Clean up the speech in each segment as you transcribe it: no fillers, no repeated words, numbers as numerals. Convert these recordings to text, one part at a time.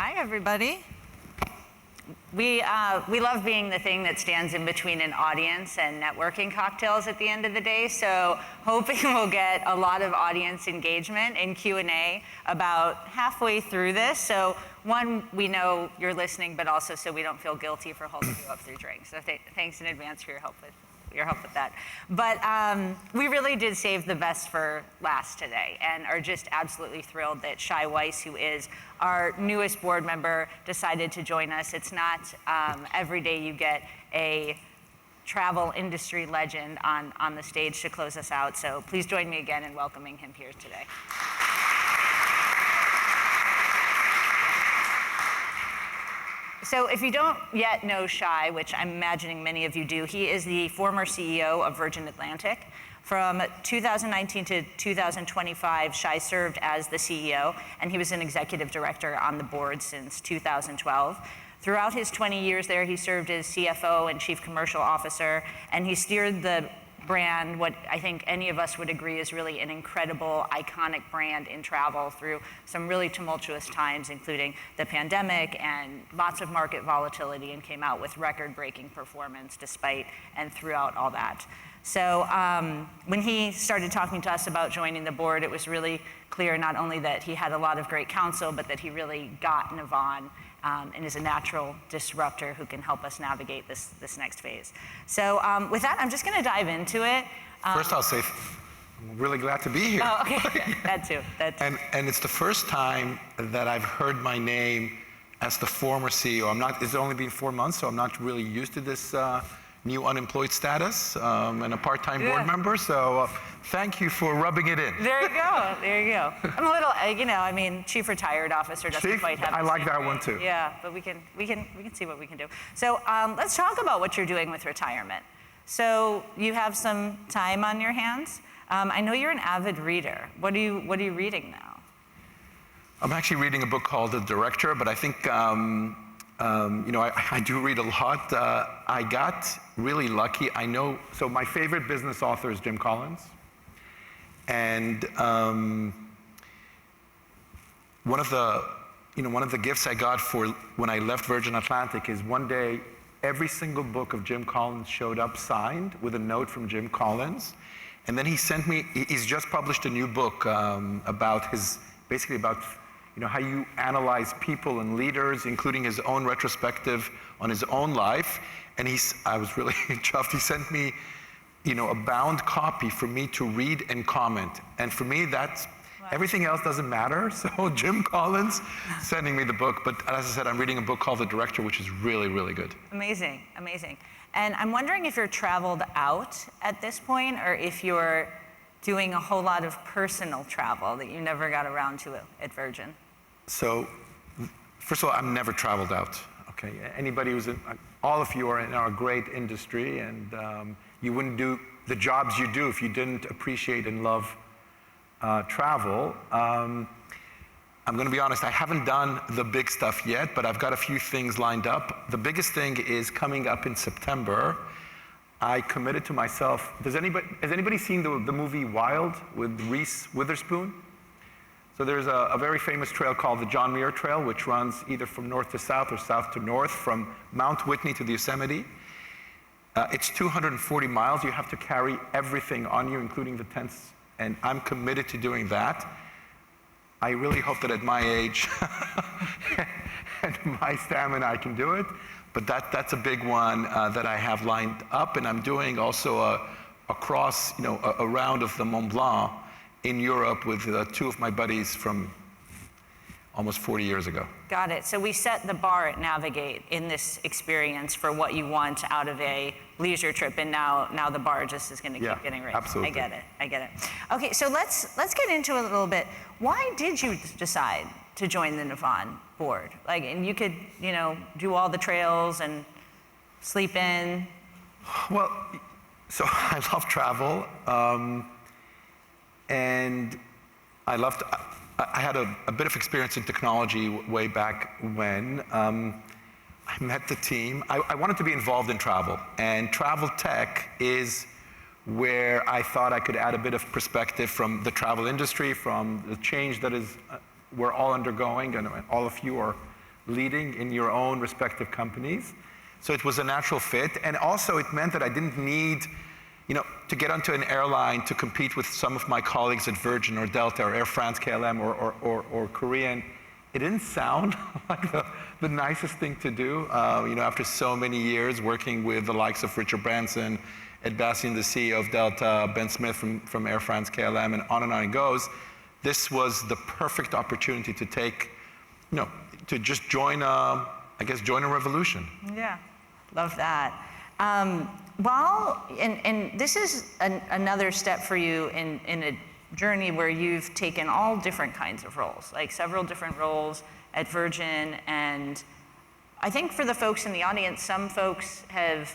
Hi, everybody. We love being the thing that stands in between an audience and networking cocktails at the end of the day, so hoping we'll get a lot of audience engagement in Q&A about halfway through this. So one, we know you're listening, but also so we don't feel guilty for holding you up through drinks. So thanks in advance for your help with that. But we really did save the best for last today and are just absolutely thrilled that Shai Weiss, who is our newest board member, decided to join us. It's not every day you get a travel industry legend on the stage to close us out. So please join me again in welcoming him here today. So if you don't yet know Shai, which I'm imagining many of you do, he is the former CEO of Virgin Atlantic. From 2019 to 2025, Shai served as the CEO, and he was an executive director on the board since 2012. Throughout his 20 years there, he served as CFO and chief commercial officer, and he steered the brand, what I think any of us would agree is really an incredible, iconic brand in travel through some really tumultuous times, including the pandemic and lots of market volatility, and came out with record-breaking performance despite and throughout all that. So when he started talking to us about joining the board, it was really clear not only that he had a lot of great counsel, but that he really got Navan and is a natural disruptor who can help us navigate this next phase. So with that, I'm just going to dive into it. First, I'll say I'm really glad to be here. Oh, okay. That too. And it's the first time that I've heard my name as the former CEO. It's only been 4 months, so I'm not really used to this new unemployed status and a part-time board member. So thank you for rubbing it in. There you go. There you go. I'm a little, chief retired officer doesn't quite have. I like that one too. Yeah, but we can see what we can do. So let's talk about what you're doing with retirement. So you have some time on your hands. I know you're an avid reader. What are you reading now? I'm actually reading a book called The Director, but I think I do read a lot. I got really lucky. So my favorite business author is Jim Collins. And one of the gifts I got for when I left Virgin Atlantic is one day, every single book of Jim Collins showed up signed with a note from Jim Collins. And then he's just published a new book about how you analyze people and leaders, including his own retrospective on his own life. And I was really chuffed. He sent me, a bound copy for me to read and comment. And for me, everything else doesn't matter. So Jim Collins sending me the book. But as I said, I'm reading a book called The Director, which is really, really good. Amazing, amazing. And I'm wondering if you're traveled out at this point, or if you're doing a whole lot of personal travel that you never got around to at Virgin. So, first of all, I've never traveled out, okay? Anybody all of you are in our great industry, and you wouldn't do the jobs you do if you didn't appreciate and love travel. I'm gonna be honest, I haven't done the big stuff yet, but I've got a few things lined up. The biggest thing is coming up in September. I committed to myself. Has anybody seen the movie Wild with Reese Witherspoon? So there's a very famous trail called the John Muir Trail, which runs either from north to south or south to north, from Mount Whitney to the Yosemite. It's 240 miles. You have to carry everything on you, including the tents, and I'm committed to doing that. I really hope that at my age and my stamina, I can do it. But that's a big one that I have lined up, and I'm doing also a round of the Mont Blanc in Europe with two of my buddies from almost 40 years ago. Got it. So we set the bar at Navigate in this experience for what you want out of a leisure trip, and now the bar just is going to keep getting raised. Absolutely. I get it. Okay, so let's get into it a little bit. Why did you decide to join the Navan board? And you could, do all the trails and sleep in. Well, so I love travel, and I had a bit of experience in technology way back when. I met the team. I wanted to be involved in travel, and travel tech is where I thought I could add a bit of perspective from the travel industry, from the change that is we're all undergoing, and all of you are leading in your own respective companies. So it was a natural fit. And also it meant that I didn't need, to get onto an airline to compete with some of my colleagues at Virgin or Delta or Air France, KLM or Korean. It didn't sound like the nicest thing to do. After so many years working with the likes of Richard Branson, Ed Bastian, the CEO of Delta, Ben Smith from Air France, KLM, and on it goes. This was the perfect opportunity to take, to just join a revolution. Yeah, love that. And this is another step for you in a journey where you've taken all different kinds of roles, like several different roles at Virgin. And I think for the folks in the audience, some folks have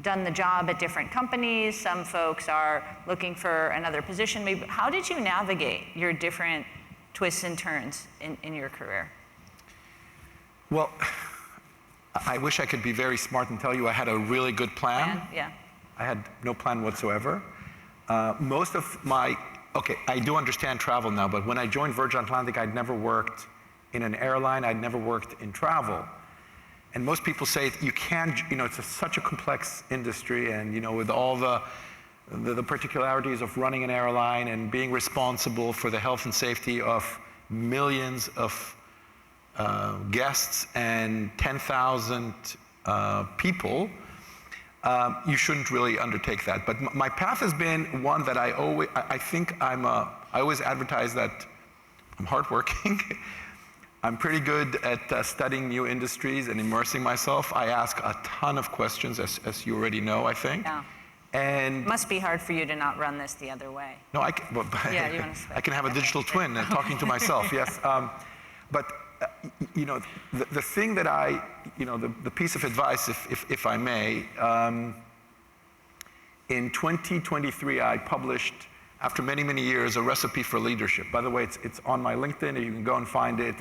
done the job at different companies, some folks are looking for another position. Maybe, how did you navigate your different twists and turns in your career? Well, I wish I could be very smart and tell you I had a really good plan. Yeah. I had no plan whatsoever. I do understand travel now, but when I joined Virgin Atlantic, I'd never worked in an airline, I'd never worked in travel. And most people say you can't, it's such a complex industry, and with all the particularities of running an airline and being responsible for the health and safety of millions of guests and 10,000 people, you shouldn't really undertake that. But my path has been one that I always advertise that I'm hardworking. I'm pretty good at studying new industries and immersing myself. I ask a ton of questions, as you already know, I think. Yeah. And must be hard for you to not run this the other way. No, I can have a digital twin talking to myself, yes. But the thing that the piece of advice, if I may, in 2023, I published, after many, many years, a recipe for leadership. By the way, it's on my LinkedIn, you can go and find it.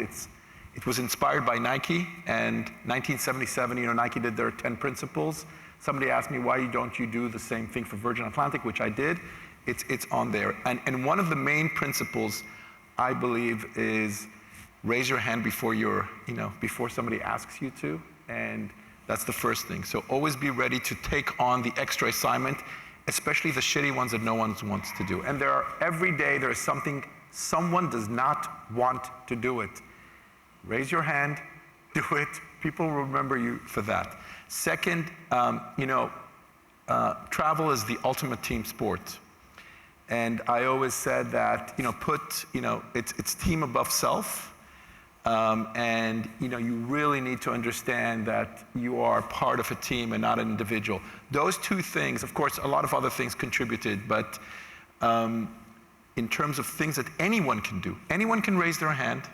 It was inspired by Nike, and 1977, Nike did their 10 principles. Somebody asked me, why don't you do the same thing for Virgin Atlantic, which I did. It's on there. And one of the main principles, I believe, is raise your hand before before somebody asks you to, and that's the first thing. So always be ready to take on the extra assignment, especially the shitty ones that no one wants to do. And every day there is something, someone does not want to do it. Raise your hand, do it. People will remember you for that. Second, travel is the ultimate team sport. And I always said that, it's team above self. And you really need to understand that you are part of a team and not an individual. Those two things, of course, a lot of other things contributed, but in terms of things that anyone can do, anyone can raise their hand,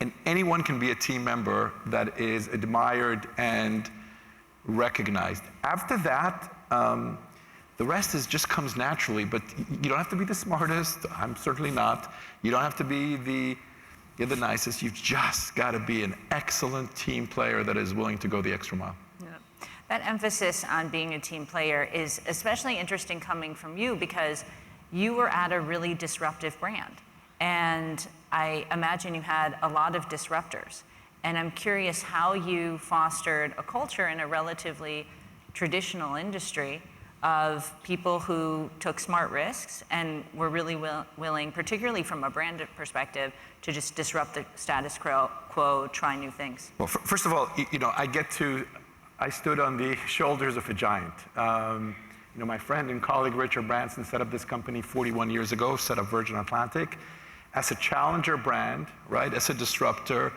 and anyone can be a team member that is admired and recognized. After that, the rest just comes naturally, but you don't have to be the smartest. I'm certainly not. You don't have to be you're the nicest. You've just got to be an excellent team player that is willing to go the extra mile. Yeah. That emphasis on being a team player is especially interesting coming from you, because you were at a really disruptive brand. And I imagine you had a lot of disruptors. And I'm curious how you fostered a culture in a relatively traditional industry of people who took smart risks and were really willing, particularly from a brand perspective, to just disrupt the status quo, try new things. Well, first of all, I stood on the shoulders of a giant. My friend and colleague Richard Branson set up this company 41 years ago, set up Virgin Atlantic as a challenger brand, right, as a disruptor.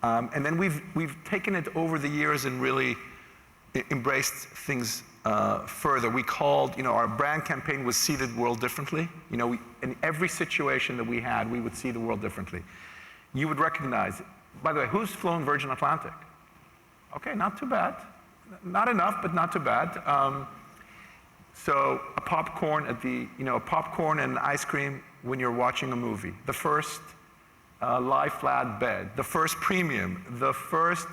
And then we've taken it over the years and really embraced things further. We called, our brand campaign was See the World Differently. In every situation that we had, we would see the world differently. You would recognize, by the way, who's flown Virgin Atlantic? Okay, not too bad. Not enough, but not too bad. So a popcorn a popcorn and ice cream when you're watching a movie. The first lie flat bed. The first premium. The first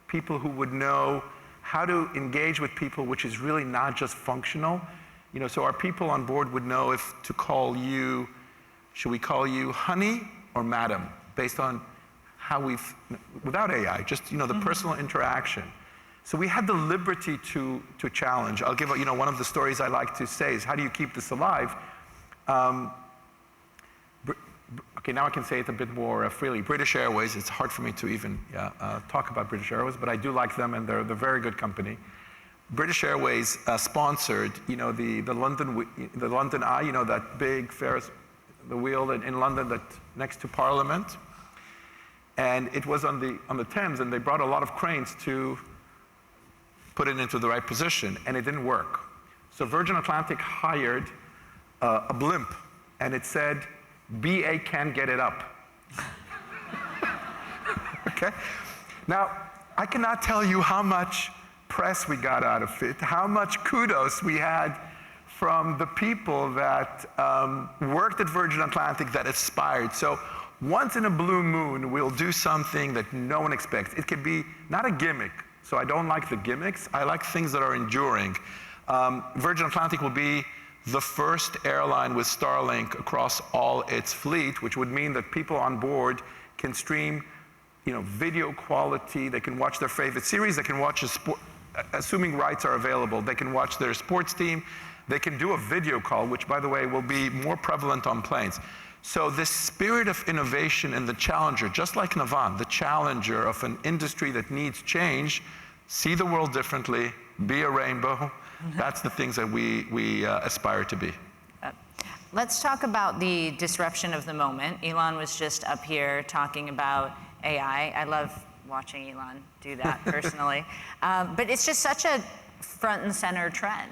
people who would know how to engage with people, which is really not just functional. So our people on board would know if to call you, should we call you honey or madam, based on how we've, without AI, just the personal interaction. So we had the liberty to challenge. I'll give one of the stories I like to say is, how do you keep this alive? Okay, now I can say it a bit more freely. British Airways, it's hard for me to even talk about British Airways, but I do like them, and they're a very good company. British Airways sponsored, the London Eye, that big Ferris, the wheel in London that next to Parliament, and it was on the Thames, and they brought a lot of cranes to put it into the right position, and it didn't work. So Virgin Atlantic hired a blimp, and it said, BA can't get it up. Okay? Now, I cannot tell you how much press we got out of it, how much kudos we had from the people that worked at Virgin Atlantic that aspired. So once in a blue moon, we'll do something that no one expects. It could be not a gimmick, so I don't like the gimmicks. I like things that are enduring. Virgin Atlantic will be the first airline with Starlink across all its fleet, which would mean that people on board can stream, video quality. They can watch their favorite series. They can watch assuming rights are available. They can watch their sports team. They can do a video call, which, by the way, will be more prevalent on planes. So this spirit of innovation and the challenger, just like Navan, the challenger of an industry that needs change, see the world differently, be a rainbow. That's the things that we aspire to be. Let's talk about the disruption of the moment. Elon was just up here talking about AI. I love watching Elon do that personally. But it's just such a front and center trend.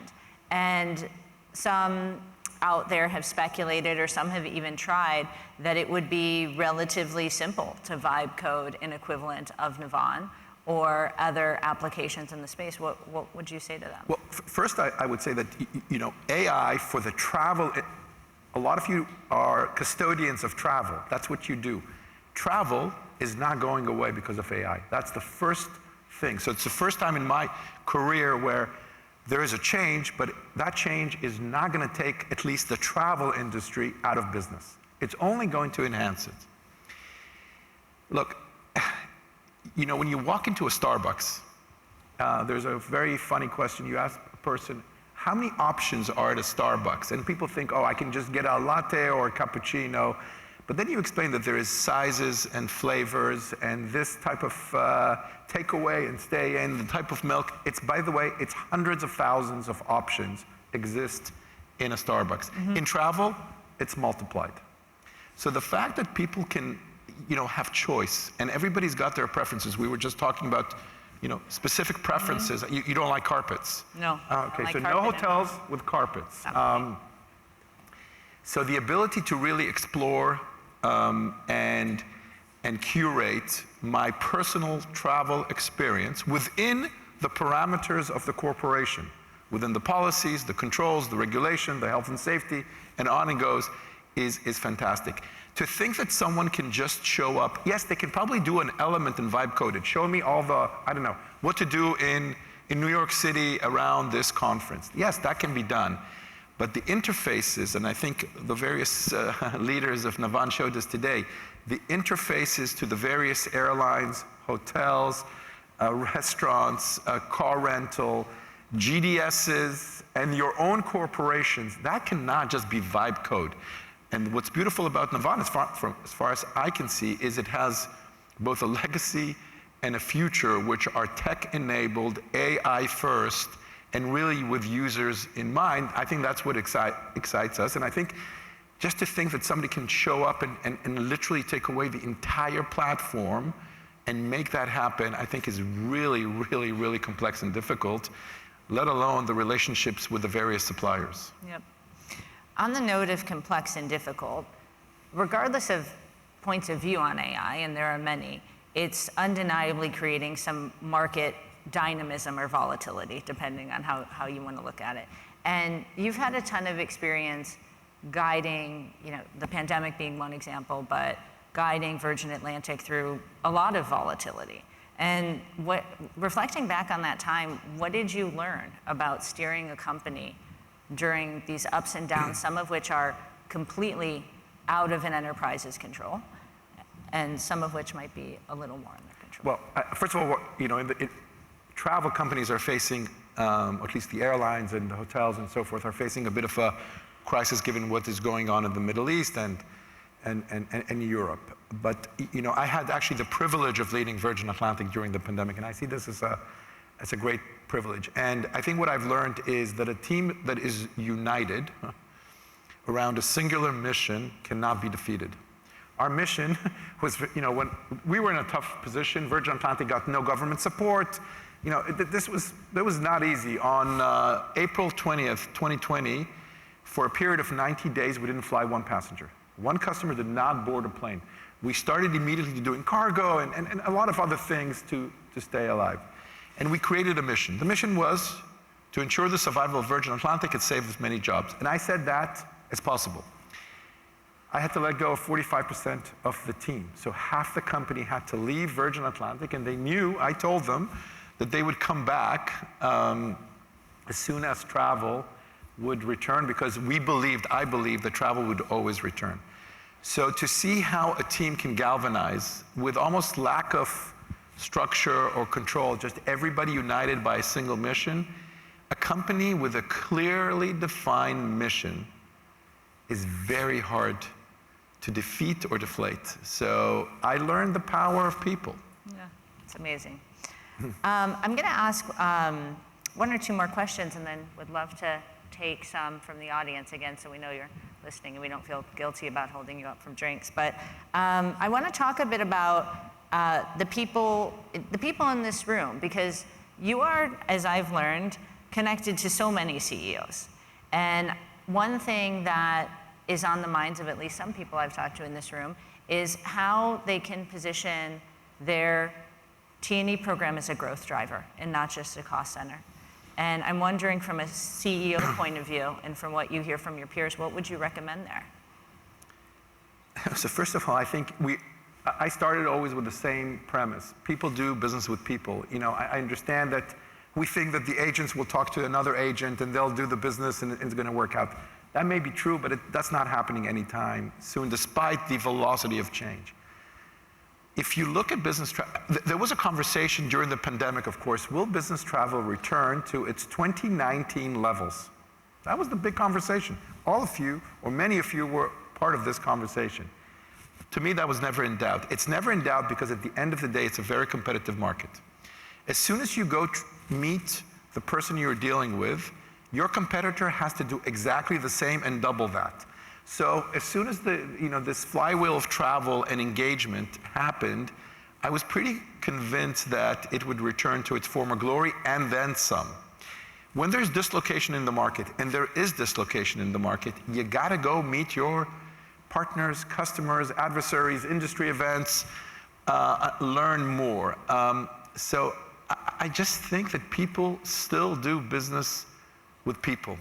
And some out there have speculated, or some have even tried, that it would be relatively simple to vibe code an equivalent of Navan or other applications in the space. What would you say to them? Well, first I would say that, AI for the travel, a lot of you are custodians of travel. That's what you do. Travel is not going away because of AI. That's the first thing. So it's the first time in my career where there is a change, but that change is not going to take at least the travel industry out of business. It's only going to enhance it. Look, when you walk into a Starbucks, there's a very funny question. You ask a person, how many options are at a Starbucks? And people think, oh, I can just get a latte or a cappuccino. But then you explain that there is sizes and flavors and this type of takeaway and stay in, the type of milk. By the way, it's hundreds of thousands of options exist in a Starbucks. Mm-hmm. In travel, it's multiplied. So the fact that people can have choice, and everybody's got their preferences. We were just talking about, specific preferences. Mm-hmm. You don't like carpets? No. Okay, so no hotels with carpets. So the ability to really explore and curate my personal travel experience within the parameters of the corporation, within the policies, the controls, the regulation, the health and safety, and on it goes, is fantastic. To think that someone can just show up, yes, they can probably do an element in vibe coded. Show me all the, what to do in New York City around this conference. Yes, that can be done. But the interfaces, and I think the various leaders of Navan showed this today, the interfaces to the various airlines, hotels, restaurants, car rental, GDSs, and your own corporations, that cannot just be vibe code. And what's beautiful about Navan, as far as I can see, is it has both a legacy and a future which are tech-enabled, AI first, and really with users in mind. I think that's what excites us. And I think just to think that somebody can show up and literally take away the entire platform and make that happen, I think is really, really, really complex and difficult, let alone the relationships with the various suppliers. Yep. On the note of complex and difficult, regardless of points of view on AI, and there are many, it's undeniably creating some market dynamism or volatility, depending on how you want to look at it. And you've had a ton of experience guiding, the pandemic being one example, but guiding Virgin Atlantic through a lot of volatility. And reflecting back on that time, what did you learn about steering a company during these ups and downs, some of which are completely out of an enterprise's control? and some of which might be a little more in their control? Well, first of all, travel companies are facing, at least the airlines and the hotels and so forth, are facing a bit of a crisis given what is going on in the Middle East and Europe. But I had actually the privilege of leading Virgin Atlantic during the pandemic, and I see this as a great privilege. And I think what I've learned is that a team that is united around a singular mission cannot be defeated. Our mission was, when we were in a tough position, Virgin Atlantic got no government support. That was not easy. On April 20th, 2020, for a period of 90 days, we didn't fly one passenger. One customer did not board a plane. We started immediately doing cargo and a lot of other things to stay alive. And we created a mission. The mission was to ensure the survival of Virgin Atlantic and save as many jobs. And I said that as possible. I had to let go of 45% of the team. So half the company had to leave Virgin Atlantic, and they knew, I told them, that they would come back as soon as travel would return, because I believed that travel would always return. So to see how a team can galvanize with almost lack of structure or control, just everybody united by a single mission, a company with a clearly defined mission is very hard to defeat or deflate. So I learned the power of people. Yeah, it's amazing. I'm going to ask one or two more questions, and then would love to take some from the audience again, so we know you're listening and we don't feel guilty about holding you up from drinks. But I want to talk a bit about the people in this room, because you are, as I've learned, connected to so many CEOs. And one thing that is on the minds of at least some people I've talked to in this room is how they can position their T&E program as a growth driver and not just a cost center. And I'm wondering, from a CEO point of view and from what you hear from your peers, what would you recommend there? So first of all, I think I started always with the same premise. People do business with people. I understand that we think that the agents will talk to another agent and they'll do the business and it's going to work out. That may be true, but that's not happening anytime soon, despite the velocity of change. If you look at business travel, there was a conversation during the pandemic, of course, will business travel return to its 2019 levels? That was the big conversation. All of you, or many of you, were part of this conversation. To me, that was never in doubt. It's never in doubt because at the end of the day, it's a very competitive market. As soon as you go meet the person you're dealing with, your competitor has to do exactly the same and double that. So as soon as this flywheel of travel and engagement happened, I was pretty convinced that it would return to its former glory and then some. When there's dislocation in the market, and there is dislocation in the market, you gotta go meet your partners, customers, adversaries, industry events, learn more. So I just think that people still do business with people.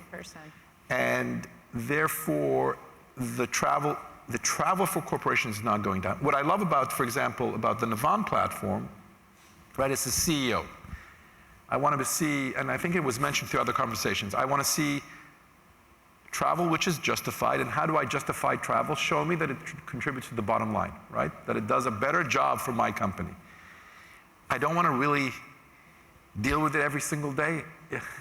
And therefore, the travel for corporations is not going down. What I love about, for example, about the Navan platform, right, as a CEO, I wanted to see, and I think it was mentioned through other conversations, I want to see travel which is justified. And how do I justify travel? Show me that it contributes to the bottom line, right? That it does a better job for my company. I don't want to really deal with it every single day.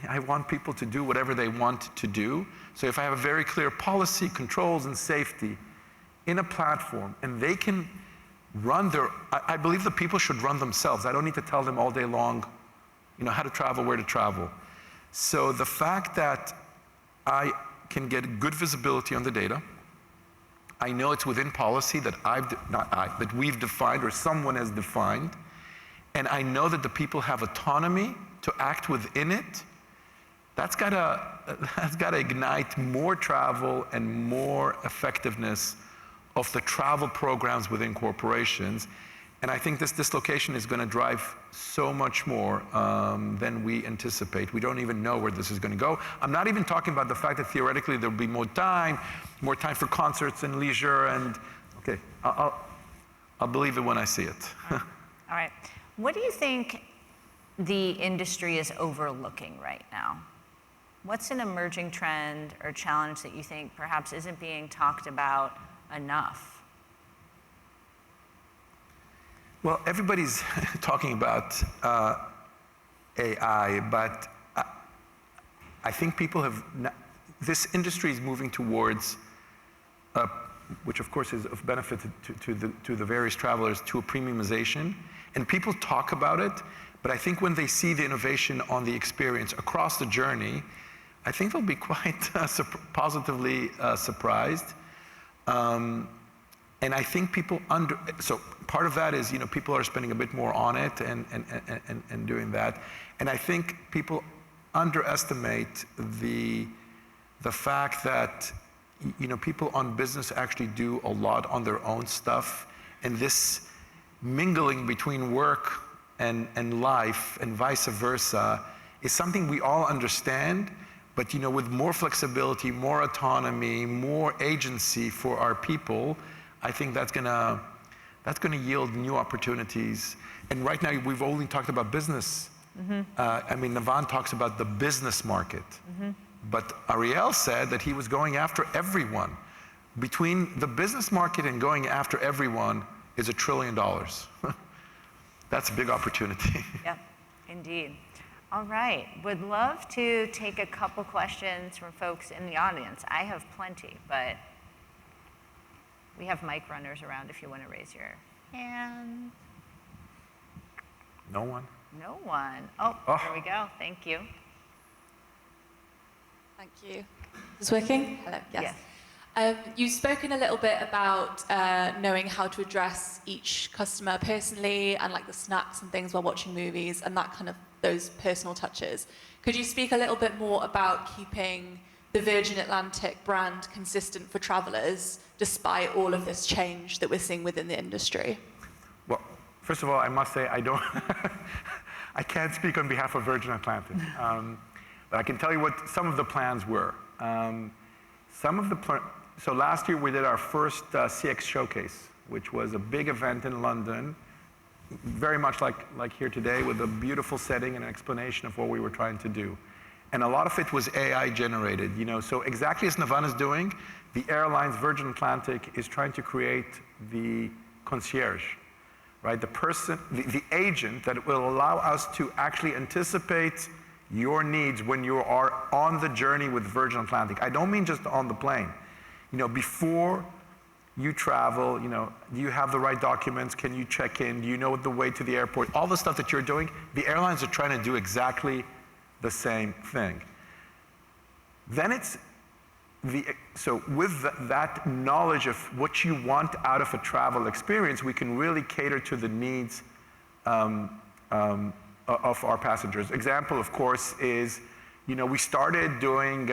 I want people to do whatever they want to do. So if I have a very clear policy, controls, and safety in a platform, and they can run I believe that people should run themselves. I don't need to tell them all day long, how to travel, where to travel. So the fact that I can get good visibility on the data, I know it's within policy that that we've defined or someone has defined, and I know that the people have autonomy to act within it. That's gotta ignite more travel and more effectiveness of the travel programs within corporations. And I think this dislocation is gonna drive so much more than we anticipate. We don't even know where this is gonna go. I'm not even talking about the fact that theoretically there'll be more time for concerts and leisure, and okay, I'll believe it when I see it. All right. What do you think the industry is overlooking right now? What's an emerging trend or challenge that you think perhaps isn't being talked about enough? Well, everybody's talking about AI, but I think people have, this industry is moving towards, which of course is of benefit to the various travelers, to a premiumization. And people talk about it, but I think when they see the innovation on the experience across the journey, I think they'll be quite positively surprised. And I think people so part of that is, you know, people are spending a bit more on it and doing that. And I think people underestimate the fact that, you know, people on business actually do a lot on their own stuff, and this mingling between work and life and vice versa is something we all understand, but, you know, with more flexibility, more autonomy, more agency for our people, I think that's gonna yield new opportunities. And right now we've only talked about business. I mean, Navan talks about the business market. But Ariel said that he was going after everyone. Between the business market and going after everyone is $1 trillion. That's a big opportunity. Yep, indeed. All right, would love to take a couple questions from folks in the audience. I have plenty, but we have mic runners around if you want to raise your hand. No one? No one. Oh, there we go. Thank you. Thank you. Is this working? Hello. Yes. You've spoken a little bit about knowing how to address each customer personally and like the snaps and things while watching movies and that kind of those personal touches. Could you speak a little bit more about keeping the Virgin Atlantic brand consistent for travelers despite all of this change that we're seeing within the industry? Well, first of all, I must say I don't, I can't speak on behalf of Virgin Atlantic. But I can tell you what some of the plans were. So last year we did our first CX showcase, which was a big event in London, very much like here today, with a beautiful setting and an explanation of what we were trying to do. And a lot of it was AI generated, you know. So exactly as Navan is doing, the airlines, Virgin Atlantic, is trying to create the concierge, right? The person, the agent that will allow us to actually anticipate your needs when you are on the journey with Virgin Atlantic. I don't mean just on the plane. You know, before you travel, you know, do you have the right documents? Can you check in? Do you know the way to the airport? All the stuff that you're doing, the airlines are trying to do exactly the same thing. Then it's so with that knowledge of what you want out of a travel experience, we can really cater to the needs of our passengers. Example, of course, is, you know, we started doing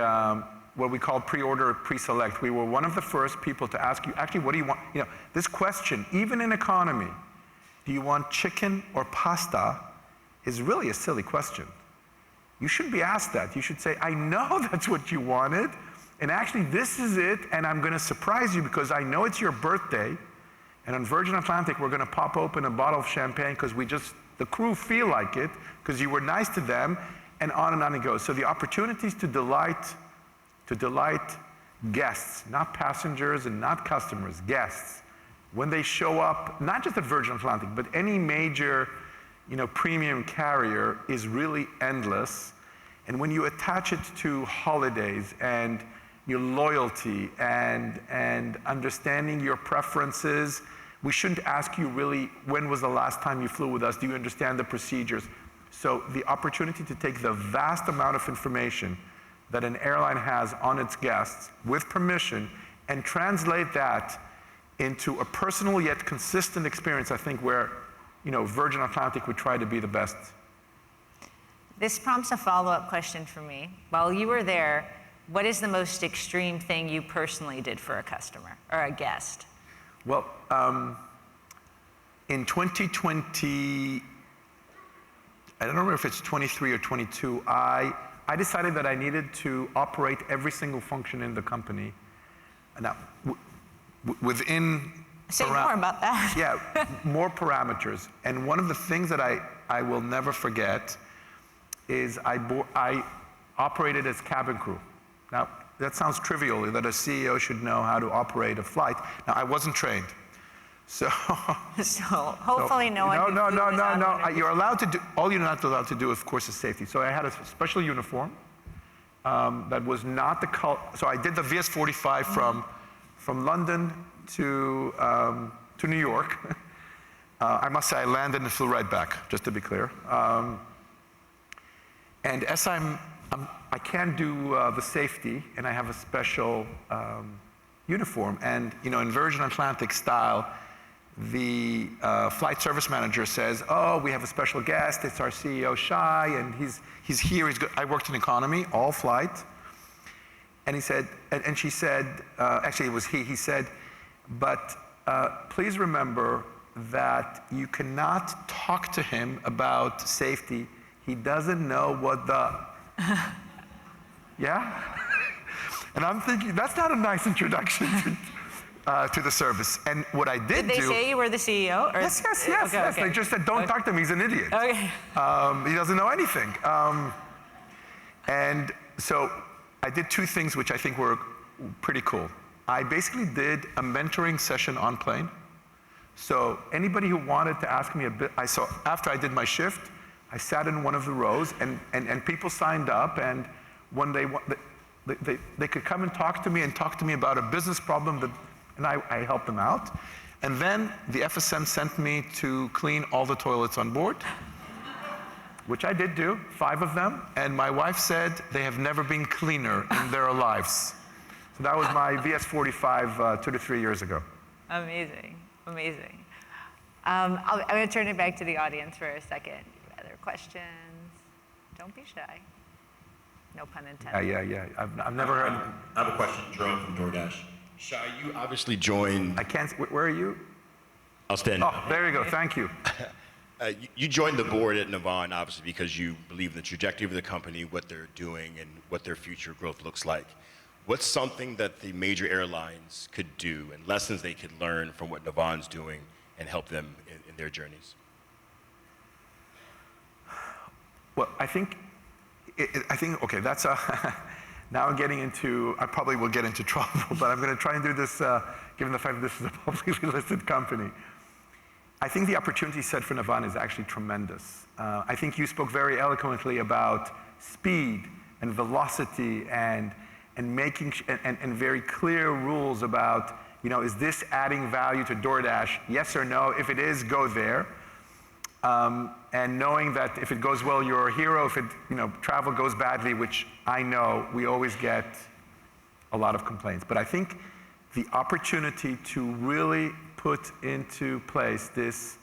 what we call pre-order, pre-select. We were one of the first people to ask you, actually, what do you want? You know, this question, even in economy, do you want chicken or pasta, is really a silly question. You shouldn't be asked that. You should say, I know that's what you wanted, and actually this is it, and I'm gonna surprise you because I know it's your birthday, and on Virgin Atlantic, we're gonna pop open a bottle of champagne because the crew feel like it, because you were nice to them, and on it goes. So the opportunities to delight guests, not passengers and not customers, guests, when they show up, not just at Virgin Atlantic, but any major, you know, premium carrier, is really endless. And when you attach it to holidays and your loyalty and understanding your preferences, we shouldn't ask you really, when was the last time you flew with us? Do you understand the procedures? So the opportunity to take the vast amount of information that an airline has on its guests with permission and translate that into a personal yet consistent experience, I think where, you know, Virgin Atlantic would try to be the best. This prompts a follow-up question for me. While you were there, what is the most extreme thing you personally did for a customer or a guest? Well, in 2020, I don't remember if it's 23 or 22, I decided that I needed to operate every single function in the company. Now, within... Say more about that. Yeah, more parameters. And one of the things that I will never forget is I operated as cabin crew. Now, that sounds trivial, that a CEO should know how to operate a flight. Now, I wasn't trained. So, So hopefully no one. who no, flew was on one of You're allowed to do, all you're not allowed to do, of course, is safety. So I had a special uniform that was not the color. So I did the VS-45 from London to New York. I must say I landed and flew right back, just to be clear. And as I can do the safety, and I have a special uniform. And in Virgin Atlantic style, the flight service manager says, "Oh, we have a special guest. It's our CEO, Shai, and he's here. He's good." I worked in economy, all flight. And he said, and she said, actually it was he. He said, "But please remember that you cannot talk to him about safety. He doesn't know what the..." Yeah? And I'm thinking, that's not a nice introduction to the service. And what I did They do... say you were the CEO? Or Yes. Okay. They just said, "Don't talk to him, he's an idiot." Okay. He doesn't know anything. And so I did two things which I think were pretty cool. I basically did a mentoring session on plane. So anybody who wanted to ask me a bit, after I did my shift, I sat in one of the rows and people signed up, and when they could come and talk to me about a business problem and I helped them out. And then the FSM sent me to clean all the toilets on board, which I did do, 5 of them. And my wife said they have never been cleaner in their lives. So that was my VS-45 2 to 3 years ago. Amazing. Amazing. I'm going to turn it back to the audience for a second. Other questions? Don't be shy. No pun intended. Yeah. I've never heard... I have a question, Jerome from DoorDash. Shai, you obviously joined... I can't... Where are you? I'll stand. Oh, there you go. Thank you. You joined the board at Navan, obviously, because you believe in the trajectory of the company, what they're doing, and what their future growth looks like. What's something that the major airlines could do and lessons they could learn from what Navan's doing and help them in their journeys? Well, I think, okay, that's a... Now I'm getting into, I probably will get into trouble, but I'm going to try and do this, given the fact that this is a publicly listed company. I think the opportunity set for Navan is actually tremendous. I think you spoke very eloquently about speed and velocity and making, and very clear rules about, is this adding value to DoorDash? Yes or no? If it is, go there. And knowing that if it goes well, you're a hero. If it, travel goes badly, which I know we always get a lot of complaints. But I think the opportunity to really put into place this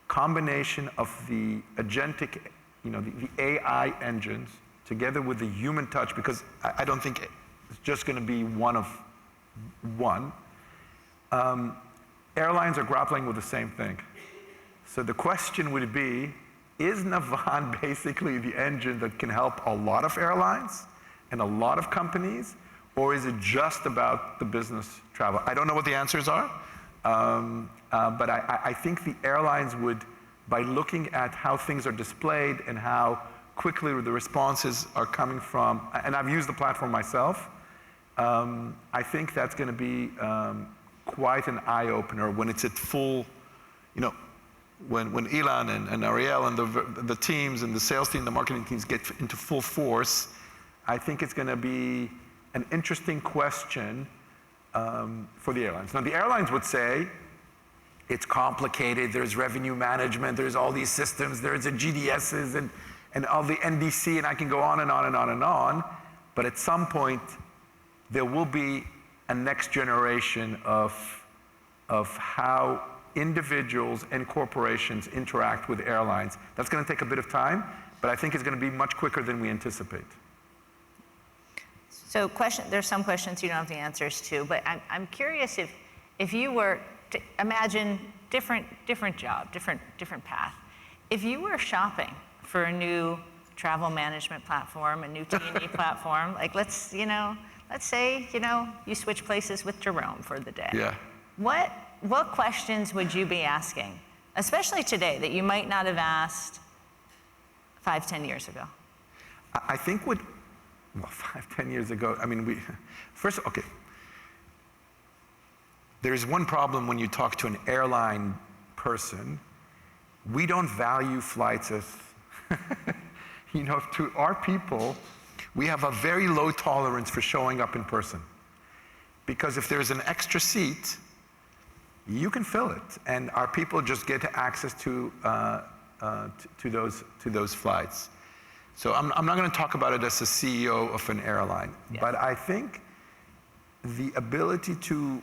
combination of the agentic, the AI engines together with the human touch, because I don't think it's just going to be one of one. Airlines are grappling with the same thing. So the question would be, is Navan basically the engine that can help a lot of airlines and a lot of companies, or is it just about the business travel? I don't know what the answers are, but I think the airlines would, by looking at how things are displayed and how quickly the responses are coming from, and I've used the platform myself, I think that's going to be quite an eye-opener when it's at full, when Ilan and Ariel and the teams and the sales team, the marketing teams get into full force. I think it's going to be an interesting question for the airlines. Now, the airlines would say, it's complicated, there's revenue management, there's all these systems, there's the GDSs and all the NDC, and I can go on and on and on and on. But at some point, there will be a next generation of how individuals and corporations interact with airlines. That's going to take a bit of time, but I think it's going to be much quicker than we anticipate. So there's some questions you don't have the answers to, but I'm curious if you were to imagine different job, different path. If you were shopping for a new travel management platform, a new T&E platform, like let's say, you switch places with Jerome for the day. Yeah. What questions would you be asking, especially today, that you might not have asked 5, 10 years ago? I think 5, 10 years ago, okay. there's one problem when you talk to an airline person. We don't value flights as, you know, to our people, we have a very low tolerance for showing up in person. Because if there's an extra seat, you can fill it, and our people just get access to those flights. So I'm not going to talk about it as a CEO of an airline, but I think the ability to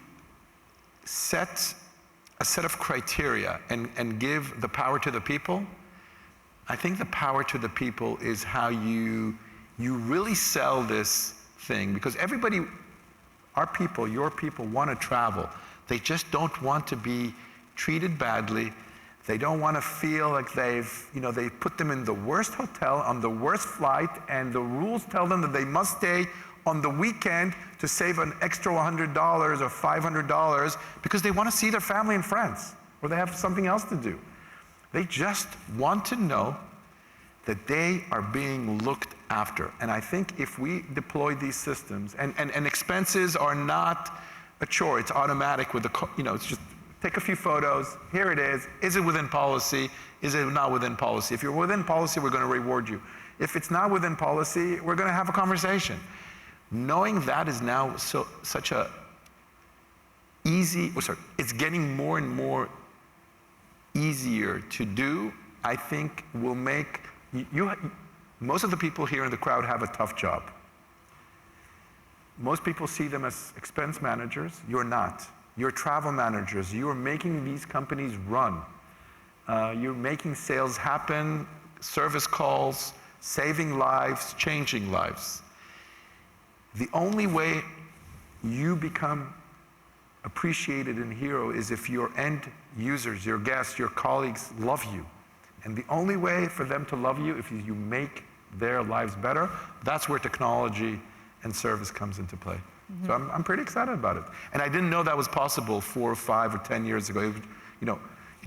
set a set of criteria and give the power to the people, I think the power to the people is how you really sell this thing, because everybody, our people, your people want to travel. They just don't want to be treated badly. They don't want to feel like they put them in the worst hotel on the worst flight, and the rules tell them that they must stay on the weekend to save an extra $100 or $500 because they want to see their family and friends, or they have something else to do. They just want to know that they are being looked after. And I think if we deploy these systems, and expenses are not a chore, it's automatic with the, it's just take a few photos, here it is it within policy, is it not within policy? If you're within policy, we're going to reward you. If it's not within policy, we're going to have a conversation. Knowing that is now such a easy, it's getting more and more easier to do, I think will make, most of the people here in the crowd have a tough job. Most people see them as expense managers. You're not. You're travel managers. You are making these companies run. You're making sales happen, service calls, saving lives, changing lives. The only way you become appreciated and hero is if your end users, your guests, your colleagues love you. And the only way for them to love you is if you make their lives better. That's where technology and service comes into play. Mm-hmm. So I'm pretty excited about it. And I didn't know that was possible 4 or 5 or 10 years ago. It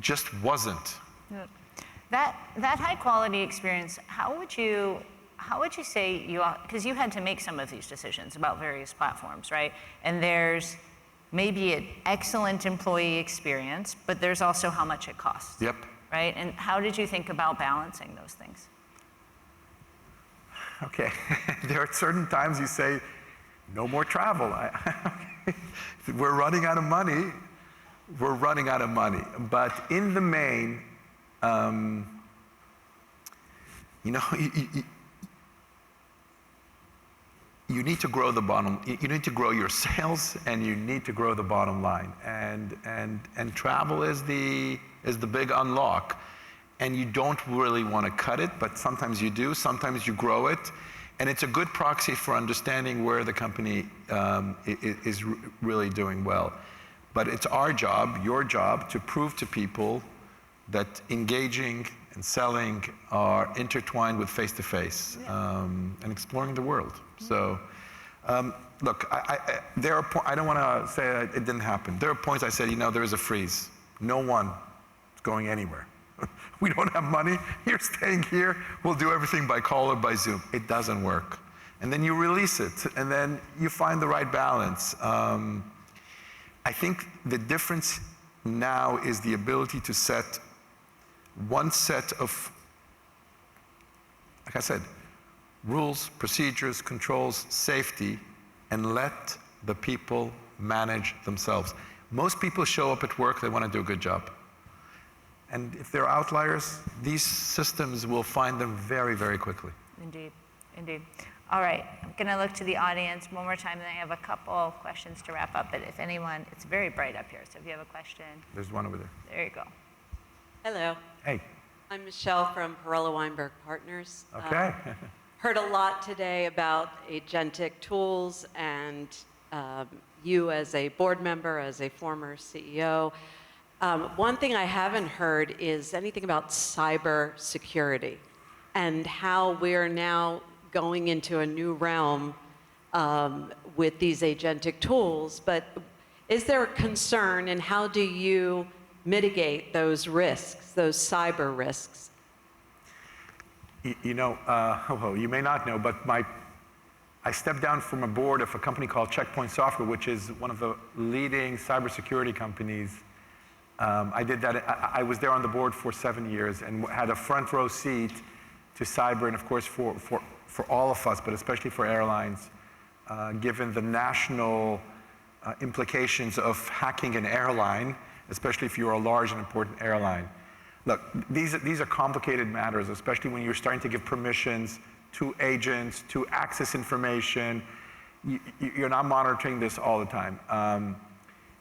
just wasn't. Yeah. That high quality experience, how would you say because you had to make some of these decisions about various platforms, right? And there's maybe an excellent employee experience, but there's also how much it costs. Yep. Right? And how did you think about balancing those things? Okay, there are certain times you say, no more travel. We're running out of money. We're running out of money. But in the main, you need to grow the bottom. You need to grow your sales, and you need to grow the bottom line. And travel is the big unlock. And you don't really want to cut it, but sometimes you do. Sometimes you grow it, and it's a good proxy for understanding where the company is really doing well. But it's our job, your job, to prove to people that engaging and selling are intertwined with face-to-face, and exploring the world. So, look, I don't want to say it didn't happen. There are points I said, there is a freeze. No one is going anywhere. We don't have money. You're staying here. We'll do everything by call or by Zoom. It doesn't work. And then you release it, and then you find the right balance. I think the difference now is the ability to set one set of, like I said, rules, procedures, controls, safety, and let the people manage themselves. Most people show up at work, they want to do a good job. And if they're outliers, these systems will find them very, very quickly. Indeed, indeed. All right, I'm going to look to the audience one more time, and I have a couple questions to wrap up. But if anyone, it's very bright up here, so if you have a question. There's one over there. There you go. Hello. Hey. I'm Michelle from Perella Weinberg Partners. Okay. Heard a lot today about agentic tools, and you as a board member, as a former CEO. One thing I haven't heard is anything about cyber security and how we're now going into a new realm with these agentic tools. But is there a concern, and how do you mitigate those risks, those cyber risks? You may not know, but I stepped down from a board of a company called Checkpoint Software, which is one of the leading cybersecurity companies. I did that. I was there on the board for 7 years and had a front row seat to cyber, and of course for all of us, but especially for airlines, given the national implications of hacking an airline, especially if you're a large and important airline. Look, these are complicated matters, especially when you're starting to give permissions to agents, to access information. You're not monitoring this all the time.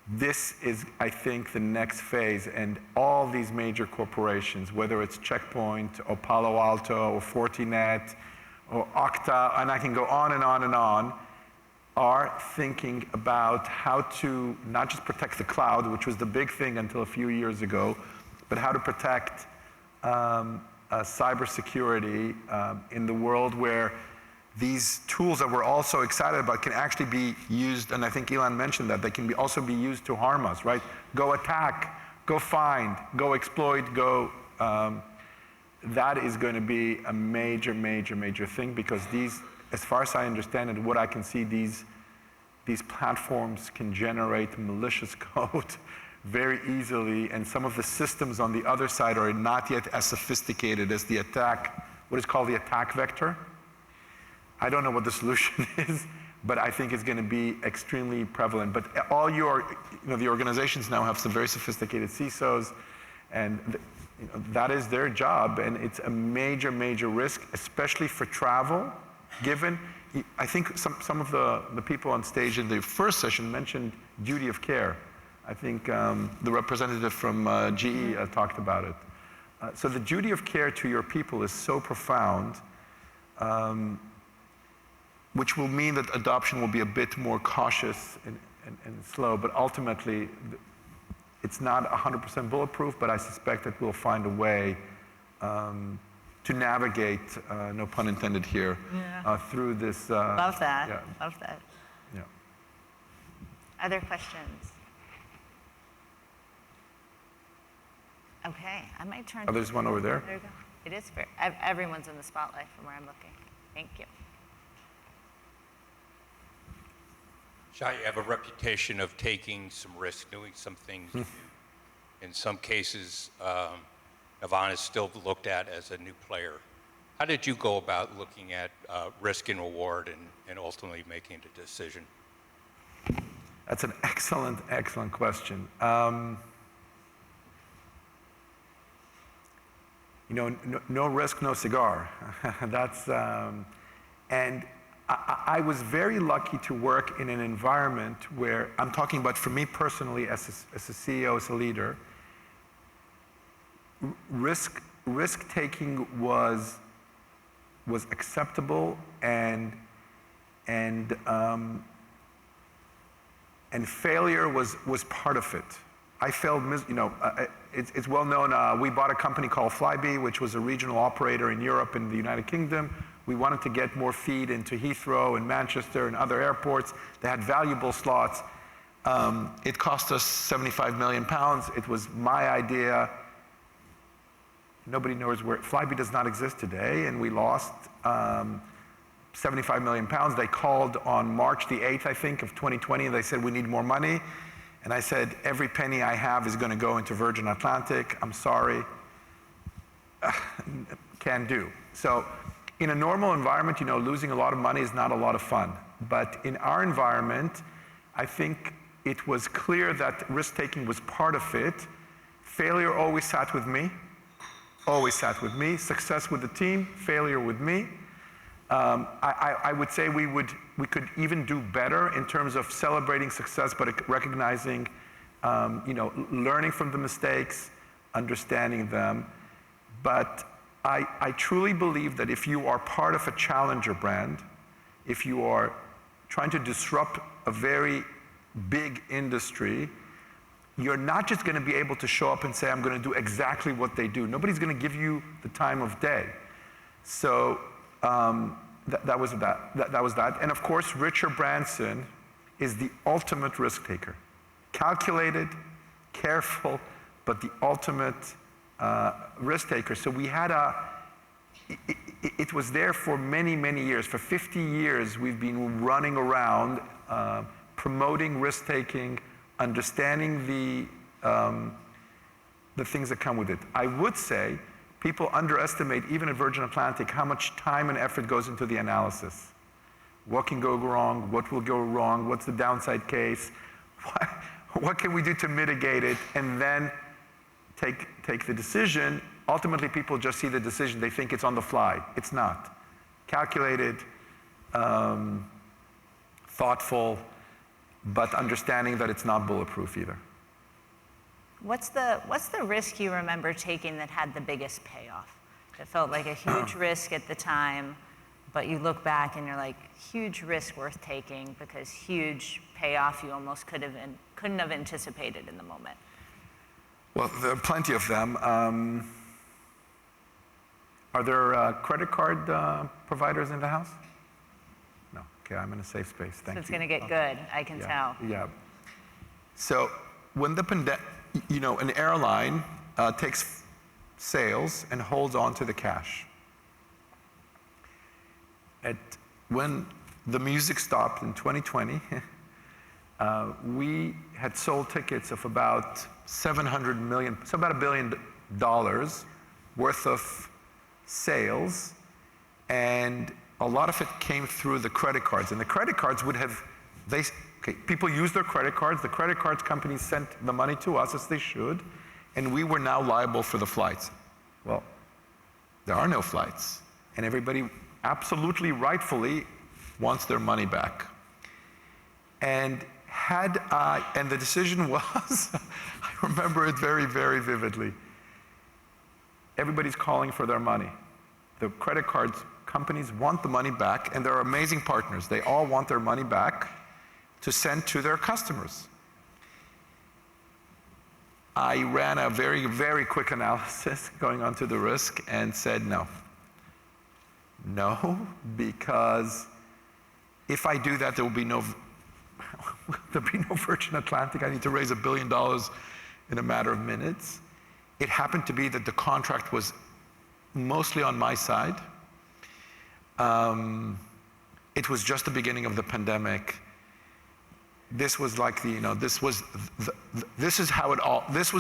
This is, I think, the next phase, and all these major corporations, whether it's Checkpoint or Palo Alto or Fortinet or Okta, and I can go on and on and on, are thinking about how to not just protect the cloud, which was the big thing until a few years ago, but how to protect cybersecurity in the world where these tools that we're all so excited about can actually be used, and I think Elon mentioned that, they can also be used to harm us, right? Go attack, go find, go exploit, go. That is going to be a major, major, major thing, because these, as far as I understand it, what I can see, these platforms can generate malicious code very easily, and some of the systems on the other side are not yet as sophisticated as the attack, what is called the attack vector. I don't know what the solution is, but I think it's going to be extremely prevalent. But all the organizations now have some very sophisticated CISOs, and that is their job, and it's a major, major risk, especially for travel, given, I think some of the people on stage in the first session mentioned duty of care. I think the representative from GE talked about it. So the duty of care to your people is so profound, which will mean that adoption will be a bit more cautious and slow, but ultimately, it's not 100% bulletproof, but I suspect that we'll find a way to navigate, no pun intended here, through this. Love that, yeah. love that. Yeah. Other questions? Okay, I might turn. Oh, there's one over there. There you go. It is fair. Everyone's in the spotlight from where I'm looking. Thank you. Shai, you have a reputation of taking some risk, doing some things. In some cases, Navan is still looked at as a new player. How did you go about looking at risk and reward and ultimately making the decision? That's an excellent, excellent question. No risk, no cigar. That's, and I was very lucky to work in an environment where, I'm talking about for me personally as a CEO, as a leader, risk-taking was acceptable, and failure was part of it. I failed, it's well known, we bought a company called Flybe, which was a regional operator in Europe and the United Kingdom. We wanted to get more feed into Heathrow and Manchester and other airports. They had valuable slots. It cost us £75 million. It was my idea. Nobody knows where, Flybe does not exist today, and we lost £75 million. They called on March the 8th, I think, of 2020, and they said, we need more money. And I said, every penny I have is going to go into Virgin Atlantic. I'm sorry. Can do. So in a normal environment, losing a lot of money is not a lot of fun. But in our environment, I think it was clear that risk-taking was part of it. Failure always sat with me. Always sat with me. Success with the team, failure with me. I would say we could even do better in terms of celebrating success, but recognizing, learning from the mistakes, understanding them. But I truly believe that if you are part of a challenger brand, if you are trying to disrupt a very big industry, you're not just going to be able to show up and say, I'm going to do exactly what they do. Nobody's going to give you the time of day. So that was that. And of course, Richard Branson is the ultimate risk taker. Calculated, careful, but the ultimate risk taker. So we had it was there for many, many years. For 50 years, we've been running around promoting risk-taking, understanding the things that come with it. I would say people underestimate, even at Virgin Atlantic, how much time and effort goes into the analysis. What can go wrong? What will go wrong? What's the downside case? What can we do to mitigate it? And then take the decision. Ultimately, people just see the decision. They think it's on the fly. It's not. Calculated, thoughtful, but understanding that it's not bulletproof either. What's the risk you remember taking that had the biggest payoff? It felt like a huge risk at the time, but you look back and you're like, huge risk worth taking because huge payoff you almost couldn't have anticipated in the moment. Well, there are plenty of them. Are there credit card providers in the house? No. Okay, I'm in a safe space. Thank you. So it's going to get good, I can tell. Yeah. So when the pandemic, an airline takes sales and holds on to the cash. When the music stopped in 2020, we had sold tickets of about $700 million, so about $1 billion worth of sales, and a lot of it came through the credit cards. And the credit cards would have, people use their credit cards, the credit cards companies sent the money to us, as they should, and we were now liable for the flights. Well, there are no flights, and everybody absolutely rightfully wants their money back. And the decision was, I remember it very, very vividly. Everybody's calling for their money. The credit cards companies want the money back, and they're amazing partners. They all want their money back to send to their customers. I ran a very, very quick analysis going onto the risk and said no. No, because if I do that, there'll be no Virgin Atlantic. I need to raise $1 billion in a matter of minutes. It happened to be that the contract was mostly on my side. It was just the beginning of the pandemic. This was like this was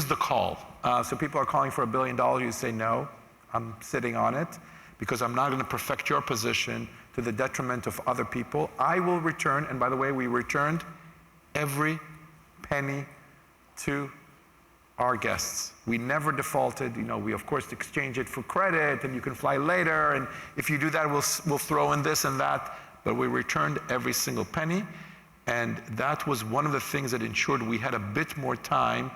the call. So people are calling for $1 billion. You say no, I'm sitting on it because I'm not going to perfect your position to the detriment of other people. I will return, and by the way, we returned every penny to our guests. We never defaulted. We of course exchange it for credit, and you can fly later, and if you do that, we'll throw in this and that. But we returned every single penny, and that was one of the things that ensured we had a bit more time,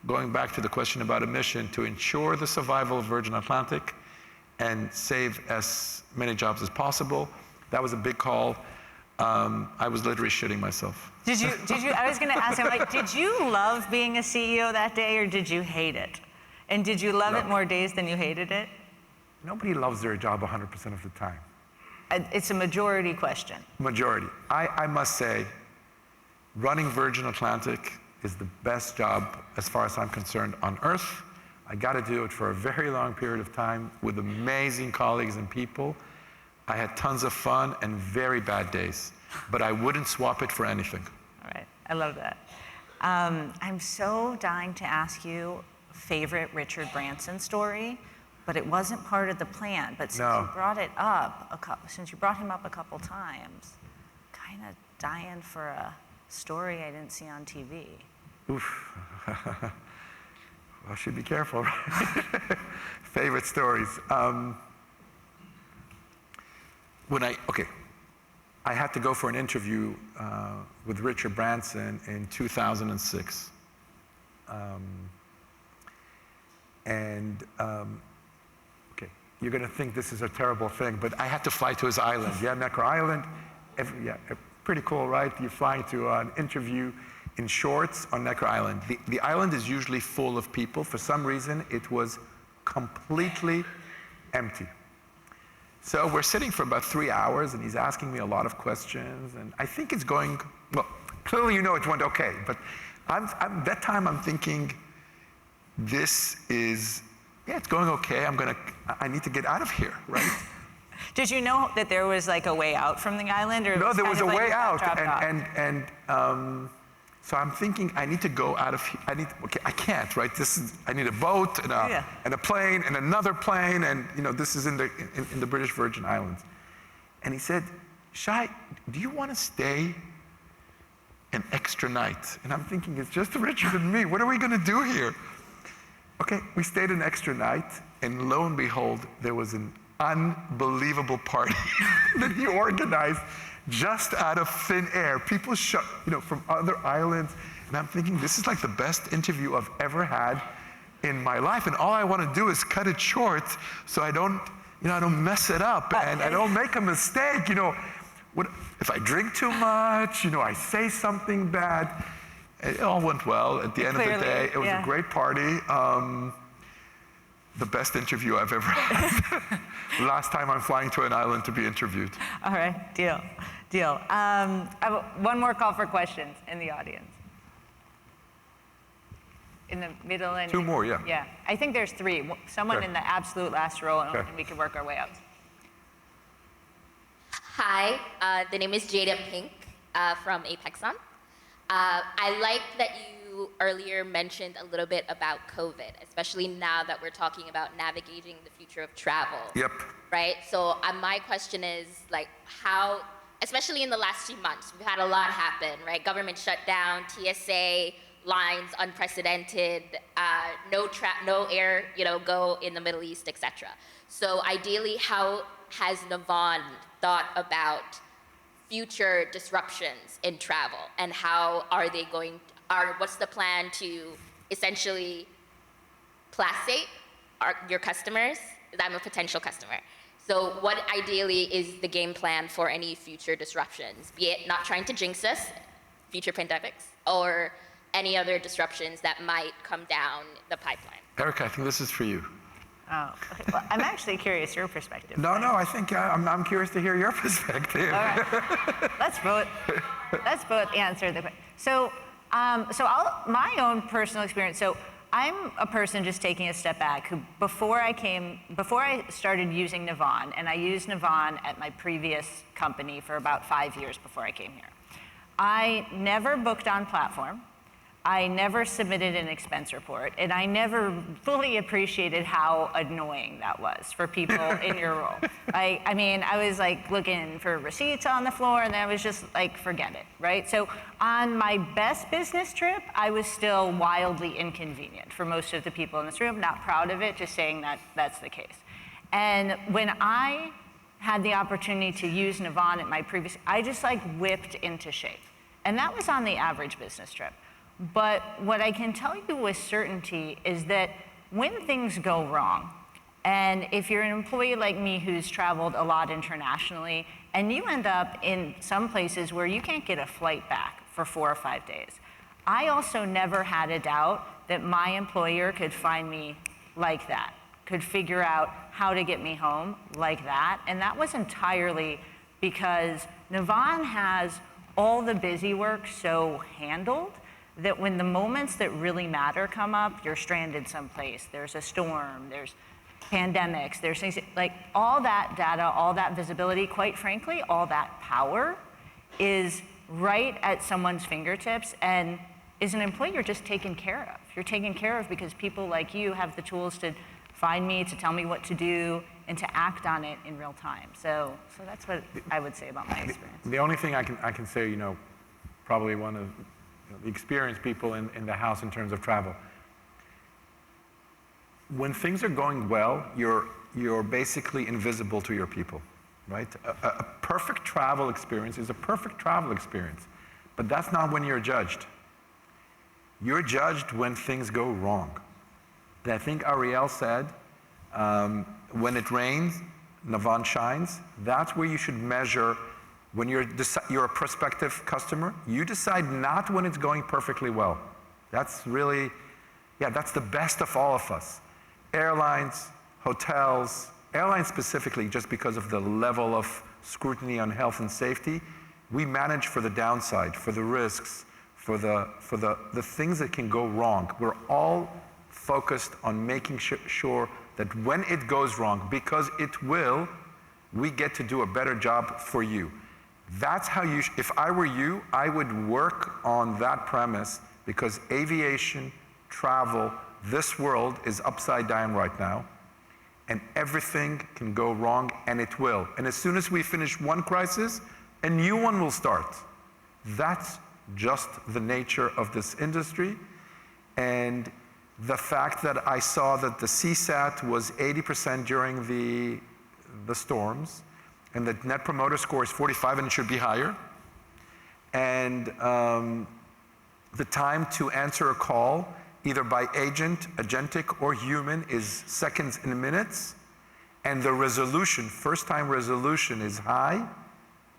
going back to the question about a mission, to ensure the survival of Virgin Atlantic and save as many jobs as possible. That was a big call. I was literally shitting myself. Did you, I was going to ask him, did you love being a CEO that day, or did you hate it? And did you love it more days than you hated it? Nobody loves their job 100% of the time. It's a majority question. Majority. I must say, running Virgin Atlantic is the best job, as far as I'm concerned, on earth. I got to do it for a very long period of time with amazing colleagues and people. I had tons of fun and very bad days, but I wouldn't swap it for anything. All right, I love that. I'm so dying to ask you favorite Richard Branson story, but it wasn't part of the plan. But since you brought it up since you brought him up a couple times, kind of dying for a story I didn't see on TV. Oof. Well, I should be careful, right? Favorite stories. I had to go for an interview with Richard Branson in 2006. You're going to think this is a terrible thing, but I had to fly to his island. Yeah, Necker Island. Pretty cool, right? You're flying to an interview in shorts on Necker Island. The island is usually full of people. For some reason, it was completely empty. So we're sitting for about 3 hours, and he's asking me a lot of questions, and I think it's going, well, clearly it went okay, but that time I'm thinking, this is, yeah, it's going okay. I need to get out of here, right? Did you know that there was like a way out from the island, or No, there was a kind of like way you got out, dropped off? so I'm thinking I need to go out of here. Okay, I can't, right? I need a boat and and a plane and another plane, and this is in the British Virgin Islands. And he said, Shai, do you want to stay an extra night? And I'm thinking, it's just Richard and me. What are we going to do here? Okay, we stayed an extra night, and lo and behold, there was an unbelievable party that he organized just out of thin air. People from other islands, and I'm thinking, this is like the best interview I've ever had in my life, and all I want to do is cut it short so I don't mess it up and I don't make a mistake. What if I drink too much? I say something bad. It all went well. At the end of the day, it was a great party. The best interview I've ever had. Last time I'm flying to an island to be interviewed. All right, deal. I have one more call for questions in the audience. In the middle and... Two more, yeah. Yeah, I think there's three. Someone in the absolute last row, and we can work our way out. Hi, the name is Jada Pink from Apexon. I like that you earlier mentioned a little bit about COVID, especially now that we're talking about navigating the future of travel. Yep. Right? So my question is, like, how, especially in the last few months, we've had a lot happen, right? Government shutdown, TSA, lines unprecedented, no air, go in the Middle East, etc. So ideally, how has Navan thought about future disruptions in travel, and how are they what's the plan to essentially placate your customers? I'm a potential customer. So what ideally is the game plan for any future disruptions, be it not trying to jinx us, future pandemics, or any other disruptions that might come down the pipeline? Erika, I think this is for you. Oh, okay. Well, I'm actually curious your perspective. No, I think I'm curious to hear your perspective. All right. Let's both answer the question. So my own personal experience. So I'm a person, just taking a step back, who before I started using Navan, and I used Navan at my previous company for about 5 years before I came here. I never booked on platform. I never submitted an expense report, and I never fully appreciated how annoying that was for people in your role. I mean, I was like looking for receipts on the floor, and then I was just like, forget it, right? So on my best business trip, I was still wildly inconvenient for most of the people in this room. Not proud of it, just saying that that's the case. And when I had the opportunity to use Navan at my previous, I just like whipped into shape. And that was on the average business trip. But what I can tell you with certainty is that when things go wrong, and if you're an employee like me who's traveled a lot internationally, and you end up in some places where you can't get a flight back for 4 or 5 days, I also never had a doubt that my employer could find me like that, could figure out how to get me home like that. And that was entirely because Navan has all the busy work so handled that when the moments that really matter come up, you're stranded someplace, there's a storm, there's pandemics, there's things, like all that data, all that visibility, quite frankly, all that power is right at someone's fingertips, and as an employee, you're just taken care of. You're taken care of because people like you have the tools to find me, to tell me what to do, and to act on it in real time. So that's what I would say about my experience. The only thing I can say, probably one of the experienced people in the house in terms of travel. When things are going well, you're basically invisible to your people, right? A perfect travel experience is a perfect travel experience, but that's not when you're judged. You're judged when things go wrong. And I think Ariel said, when it rains, Navan shines. That's where you should measure. When you're a prospective customer, you decide not when it's going perfectly well. That's really, that's the best of all of us. Airlines, hotels, airlines specifically, just because of the level of scrutiny on health and safety, we manage for the downside, for the risks, for the things that can go wrong. We're all focused on making sure that when it goes wrong, because it will, we get to do a better job for you. That's how you, if I were you, I would work on that premise, because aviation, travel, this world is upside down right now, and everything can go wrong, and it will. And as soon as we finish one crisis, a new one will start. That's just the nature of this industry. And the fact that I saw that the CSAT was 80% during the storms, and that Net Promoter Score is 45 and it should be higher, and the time to answer a call, either by agent, agentic, or human, is seconds and minutes, and the resolution, first-time resolution, is high,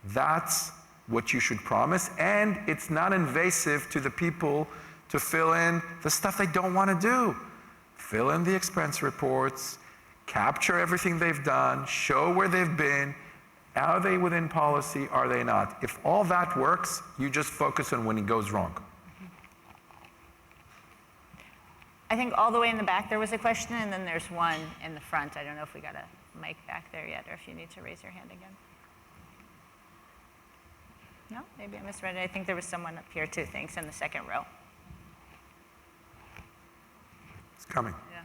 that's what you should promise. And it's not invasive to the people to fill in the stuff they don't want to do. Fill in the expense reports, capture everything they've done, show where they've been. Are they within policy? Are they not? If all that works, you just focus on when it goes wrong. I think all the way in the back there was a question, and then there's one in the front. I don't know if we got a mic back there yet, or if you need to raise your hand again. No, maybe I misread it. I think there was someone up here too, thanks, in the second row. It's coming. Yeah.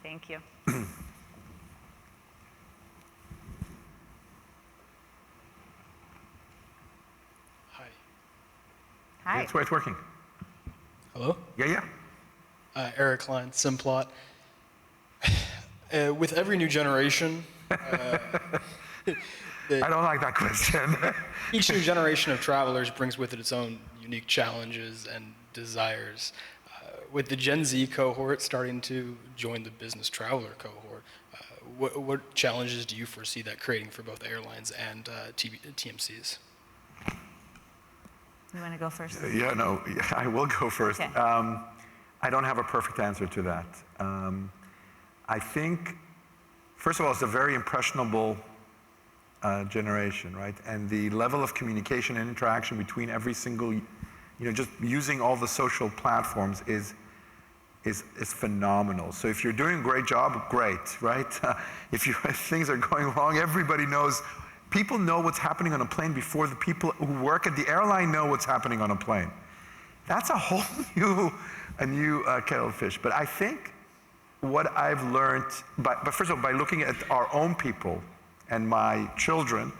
Thank you. Hi. Hi. That's why it's working. Hello? Yeah. Eric Klein, Simplot. With every new generation, I don't like that question. each new generation of travelers brings with it its own unique challenges and desires. With the Gen Z cohort starting to join the business traveler cohort, what challenges do you foresee that creating for both airlines and TMCs? You want to go first? Yeah, no, I will go first. Okay. I don't have a perfect answer to that. I think, first of all, it's a very impressionable generation, right? And the level of communication and interaction between every single, just using all the social platforms is phenomenal. So if you're doing a great job, great, right? If things are going wrong, everybody knows. People know what's happening on a plane before the people who work at the airline know what's happening on a plane. That's a whole new kettle of fish. But I think what I've learned, but first of all, by looking at our own people and my children,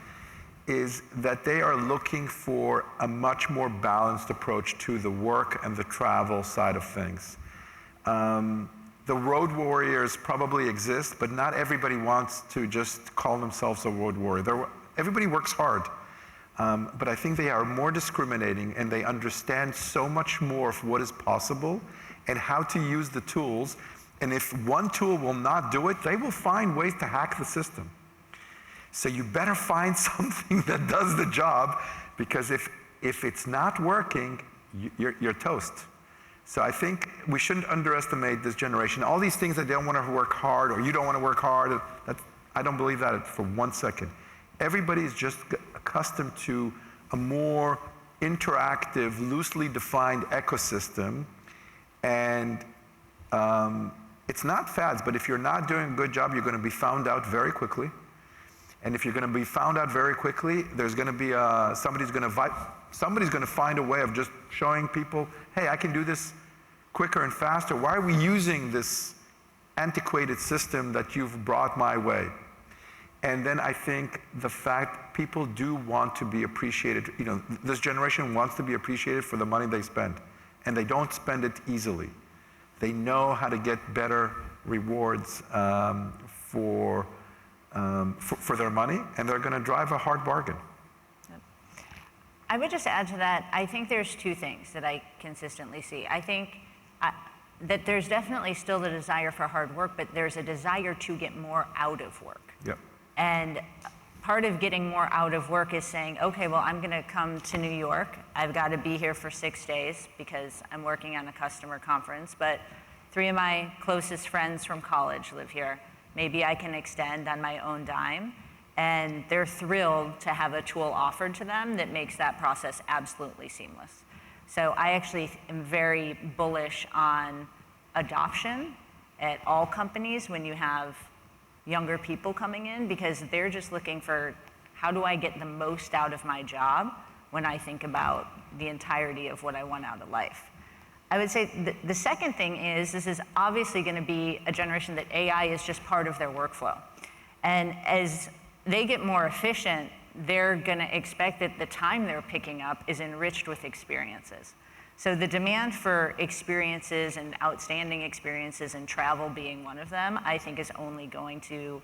is that they are looking for a much more balanced approach to the work and the travel side of things. The road warriors probably exist, but not everybody wants to just call themselves a road warrior. Everybody works hard, but I think they are more discriminating, and they understand so much more of what is possible and how to use the tools. And if one tool will not do it, they will find ways to hack the system. So you better find something that does the job, because if it's not working, you're toast. So I think we shouldn't underestimate this generation. All these things that they don't want to work hard, or you don't want to work hard, I don't believe that for 1 second. Everybody is just accustomed to a more interactive, loosely defined ecosystem. And it's not fads, but if you're not doing a good job, you're going to be found out very quickly. And if you're going to be found out very quickly, there's going to be somebody's going to find a way of just showing people, hey, I can do this quicker and faster. Why are we using this antiquated system that you've brought my way? And then I think the fact people do want to be appreciated, this generation wants to be appreciated for the money they spend, and they don't spend it easily. They know how to get better rewards for their money, and they're going to drive a hard bargain. I would just add to that, I think there's two things that I consistently see. I think that there's definitely still the desire for hard work, but there's a desire to get more out of work. Yep. And part of getting more out of work is saying, okay, well, I'm going to come to New York. I've got to be here for 6 days because I'm working on a customer conference, but 3 of my closest friends from college live here. Maybe I can extend on my own dime. And they're thrilled to have a tool offered to them that makes that process absolutely seamless. So I actually am very bullish on adoption at all companies when you have younger people coming in, because they're just looking for, how do I get the most out of my job when I think about the entirety of what I want out of life? I would say the second thing is, this is obviously going to be a generation that AI is just part of their workflow. And as they get more efficient, they're going to expect that the time they're picking up is enriched with experiences. So the demand for experiences and outstanding experiences, and travel being one of them, I think is only going to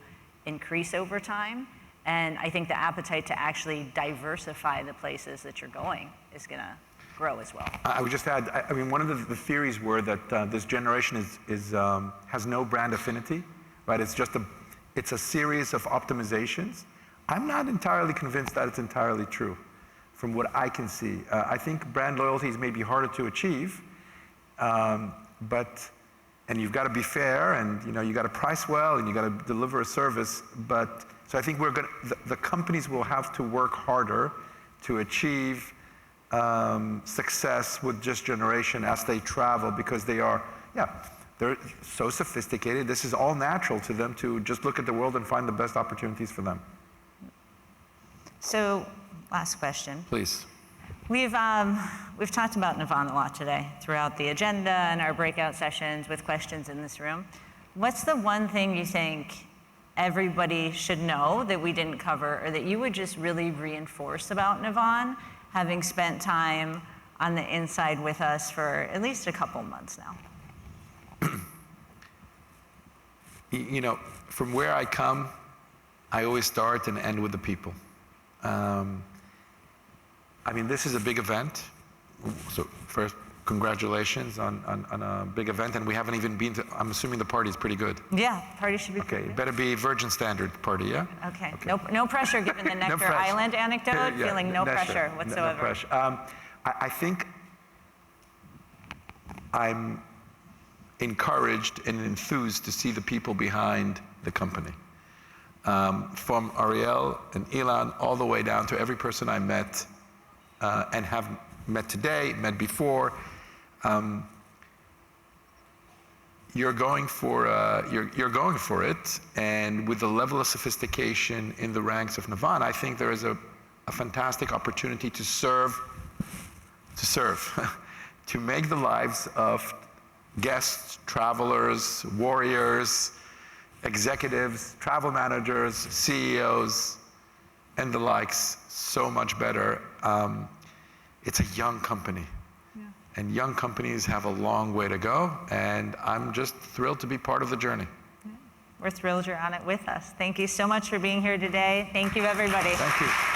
increase over time. And I think the appetite to actually diversify the places that you're going is going to grow as well. I would just add, I mean, one of the theories were that this generation has no brand affinity, right? It's a series of optimizations. I'm not entirely convinced that it's entirely true, from what I can see. I think brand loyalty is maybe harder to achieve, and you've got to be fair, and you got to price well, and you got to deliver a service. So I think the companies will have to work harder to achieve success with this generation as they travel, because they're so sophisticated. This is all natural to them to just look at the world and find the best opportunities for them. So, last question. Please. We've talked about Navan a lot today throughout the agenda and our breakout sessions with questions in this room. What's the one thing you think everybody should know that we didn't cover, or that you would just really reinforce about Navan, having spent time on the inside with us for at least a couple months now? From where I come, I always start and end with the people. I mean, this is a big event. So first, congratulations on a big event, and we haven't even been to, I'm assuming the party's pretty good. Yeah, party should be Okay, good. better be Virgin Standard party, yeah? Okay. No pressure given the Necker pressure. Island anecdote, Yeah, feeling no pressure. pressure whatsoever. No pressure. I think I'm encouraged and enthused to see the people behind the company. From Ariel and Ilan all the way down to every person I met and have met today, met before. You're going for it, and with the level of sophistication in the ranks of Navan, I think there is a fantastic opportunity to serve, to make the lives of guests, travelers, warriors, executives, travel managers, CEOs, and the likes so much better. It's a young company. And young companies have a long way to go, and I'm just thrilled to be part of the journey. We're thrilled you're on it with us. Thank you so much for being here today. Thank you, everybody. Thank you.